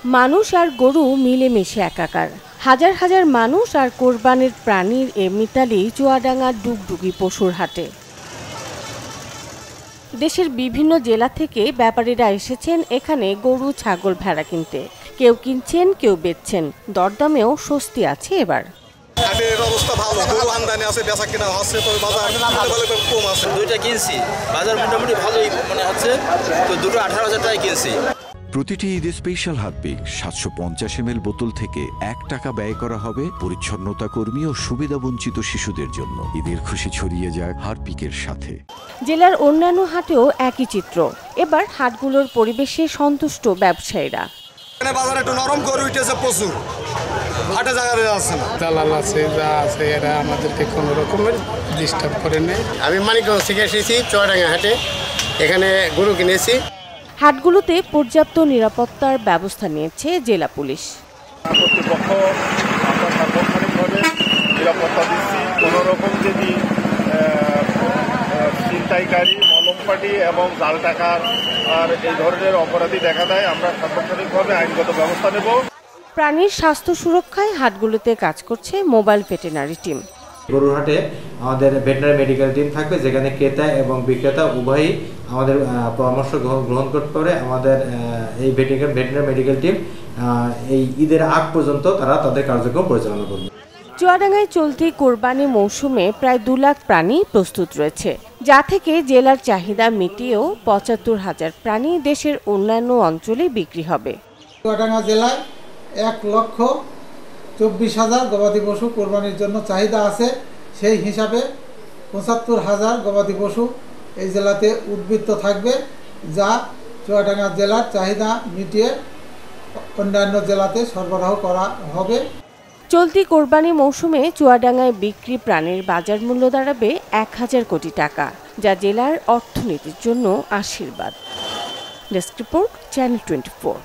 মানুষ আর গরু মিলেমিশে একাকার। হাজার হাজার মানুষ আর কোরবানির প্রাণীর এ মিতালি চুয়াডাঙ্গার ডুগডুগি পশুর হাটে। দেশের বিভিন্ন জেলা থেকে ব্যাপারীরা এসেছেন এখানে গরু, ছাগল, ভেড়া কিনতে। কেউ কিনছেন, কেউ বেচছেন। দরদামেও স্বস্তি আছে এবার। অবস্থা ভালো, গরু আমদানি আছে, বেচা কিনা হচ্ছে, তবে বাজার কম আছে। দুইটা কিনছি, বাজার মোটামুটি ভালোই মনে হচ্ছে, তো দুটো 18,000 টাকায় কিনছি। প্রতিটি ঈদে স্পেশাল হারপিক 750 ml বোতল থেকে 1 টাকা ব্যয় করা হবে পরিচ্ছন্নতা কর্মী ও সুবিধাবঞ্চিত শিশুদের জন্য। ঈদের খুশি ছড়িয়ে যায় হারপিকের সাথে। জেলার অন্যান্য হাটেও একই চিত্র। এবার হাটগুলোর পরিবেশে সন্তুষ্ট ব্যবসায়ীরা। বাজারে একটু নরম করে উঠেছে প্রচুর, হাটে জায়গায় আছে না, দালাল আছে, যা আছে এরা আমাদেরকে কোনো রকমের ডিস্টার্ব করে নেই। আমি মানিকগঞ্জ থেকে এসেছি চুয়াডাঙ্গা হাটে, এখানে গরু কিনেছি। হাটগুলোতে পর্যাপ্ত নিরাপত্তার ব্যবস্থা নিয়েছে জেলা পুলিশ। কর্তৃপক্ষ আমরা সার্বক্ষণিকভাবে নিরাপত্তা দিচ্ছি। কোনো রকম যদি ছিনতাইকারী, মলমপাটি এবং জাল টাকার আর এই ধরনের অপরাধী দেখা দেয়, আমরা সার্বক্ষণিকভাবে আইনগত ব্যবস্থা নেব। প্রাণীর স্বাস্থ্য সুরক্ষায় হাটগুলোতে কাজ করছে মোবাইল ভেটেরিনারি টিম। গরুর হাটে আমাদের ভেটেরিনারি মেডিকেল টিম থাকবে, যেখানে ক্রেতা এবং বিক্রেতা উভয়ই আমাদের পরামর্শ গ্রহণ করতে পারে। আমাদের এই ভেটেরিনারি মেডিকেল টিম এই ঈদের আগ পর্যন্ত তারা তাদের কার্যক্রম পরিচালনা করবে। চুয়াডাঙ্গায় চলতি কোরবানি মৌসুমে প্রায় 2 লাখ প্রাণী প্রস্তুত রয়েছে, যা থেকে জেলার চাহিদা মিটিয়েও 75,000 প্রাণী দেশের অন্যান্য অঞ্চলে বিক্রি হবে। চুয়াডাঙ্গা জেলায় 1,24,000 গবাদি পশু কোরবানির জন্য চাহিদা আছে। সেই হিসাবে 75,000 গবাদি পশু এই জেলাতে উদ্বৃত্ত থাকবে, যা চুয়াডাঙ্গা জেলার চাহিদা মিটিয়ে অন্যান্য জেলাতে সরবরাহ করা হবে। চলতি কোরবানি মৌসুমে চুয়াডাঙ্গায় বিক্রি প্রাণীর বাজার মূল্য দাঁড়াবে 1,000 কোটি টাকা, যা জেলার অর্থনীতির জন্য আশীর্বাদ। Desk report, channel 24।